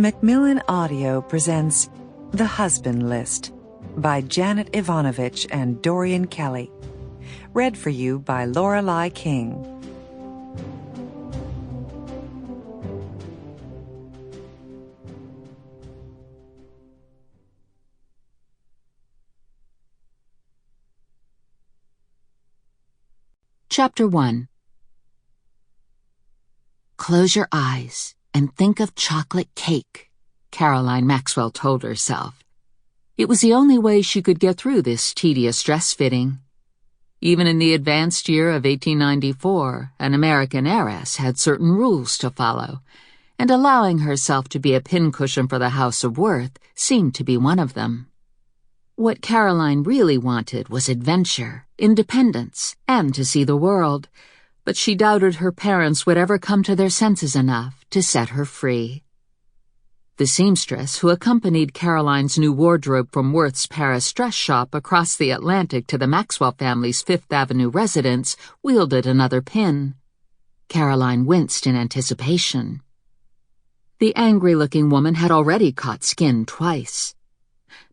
Macmillan Audio presents The Husband List by Janet Evanovich and Dorien Kelly. Read for you by Lorelei King. Chapter 1. Close your eyes and think of chocolate cake, Caroline Maxwell told herself. It was the only way she could get through this tedious dress fitting. Even in the advanced year of 1894, an American heiress had certain rules to follow, and allowing herself to be a pincushion for the House of Worth seemed to be one of them. What Caroline really wanted was adventure, independence, and to see the world, but she doubted her parents would ever come to their senses enough to set her free. The seamstress who accompanied Caroline's new wardrobe from Worth's Paris dress shop across the Atlantic to the Maxwell family's Fifth Avenue residence wielded another pin. Caroline winced in anticipation. The angry-looking woman had already caught skin twice.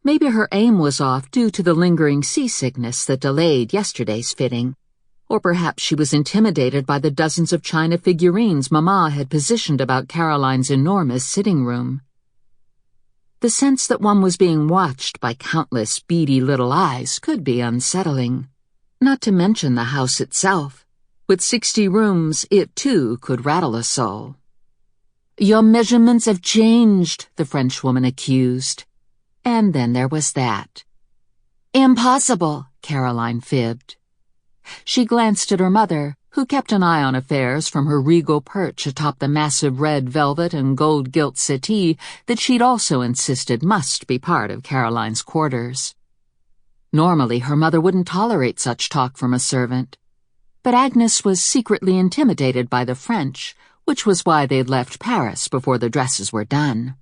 Maybe her aim was off due to the lingering seasickness that delayed yesterday's fitting, or perhaps she was intimidated by the dozens of china figurines Mama had positioned about Caroline's enormous sitting room. The sense that one was being watched by countless beady little eyes could be unsettling. Not to mention the house itself. With 60 rooms, it too could rattle a soul. "Your measurements have changed," the Frenchwoman accused. And then there was that. "Impossible," Caroline fibbed. She glanced at her mother, who kept an eye on affairs from her regal perch atop the massive red velvet and gold-gilt settee that she'd also insisted must be part of Caroline's quarters. Normally, her mother wouldn't tolerate such talk from a servant, but Agnes was secretly intimidated by the French, which was why they'd left Paris before the dresses were done.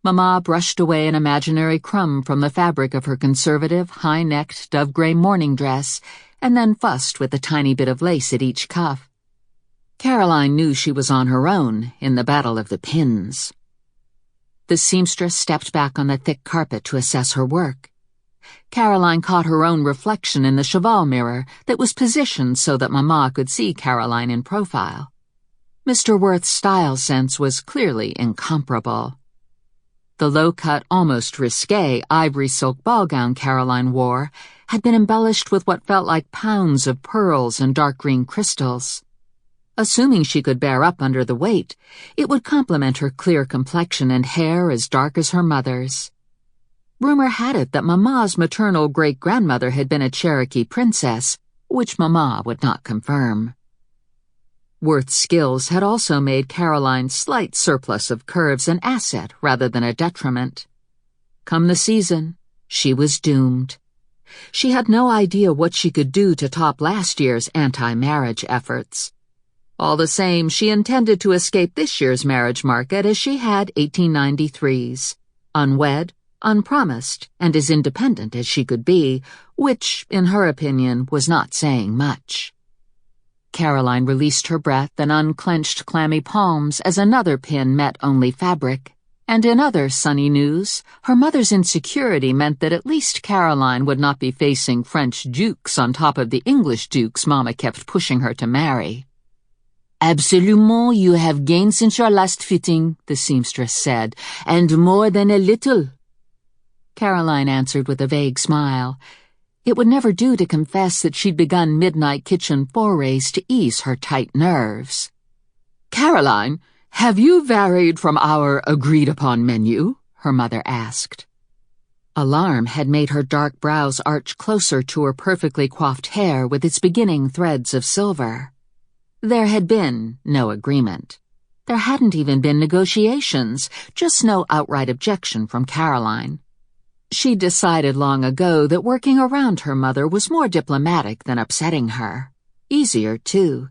Mama brushed away an imaginary crumb from the fabric of her conservative, high-necked, dove-gray morning dress, and then fussed with a tiny bit of lace at each cuff. Caroline knew she was on her own in the battle of the pins. The seamstress stepped back on the thick carpet to assess her work. Caroline caught her own reflection in the cheval mirror that was positioned so that Mama could see Caroline in profile. Mr. Worth's style sense was clearly incomparable. The low-cut, almost risqué ivory silk ball gown Caroline wore had been embellished with what felt like pounds of pearls and dark green crystals. Assuming she could bear up under the weight, it would complement her clear complexion and hair as dark as her mother's. Rumor had it that Mama's maternal great-grandmother had been a Cherokee princess, which Mama would not confirm. Worth's skills had also made Caroline's slight surplus of curves an asset rather than a detriment. Come the season, she was doomed. She had no idea what she could do to top last year's anti-marriage efforts. All the same, she intended to escape this year's marriage market as she had 1893's, unwed, unpromised, and as independent as she could be, which, in her opinion, was not saying much. Caroline released her breath and unclenched clammy palms as another pin met only fabric. And in other sunny news, her mother's insecurity meant that at least Caroline would not be facing French dukes on top of the English dukes Mama kept pushing her to marry. "Absolument, you have gained since your last fitting," the seamstress said, "and more than a little." Caroline answered with a vague smile. It would never do to confess that she'd begun midnight kitchen forays to ease her tight nerves. "Caroline, have you varied from our agreed-upon menu?" her mother asked. Alarm had made her dark brows arch closer to her perfectly coiffed hair with its beginning threads of silver. There had been no agreement. There hadn't even been negotiations, just no outright objection from Caroline. She decided long ago that working around her mother was more diplomatic than upsetting her. Easier, too.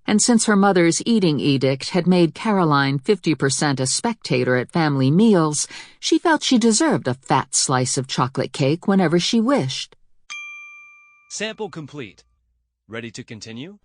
And since her mother's eating edict had made Caroline 50% a spectator at family meals, she felt she deserved a fat slice of chocolate cake whenever she wished. Sample complete. Ready to continue?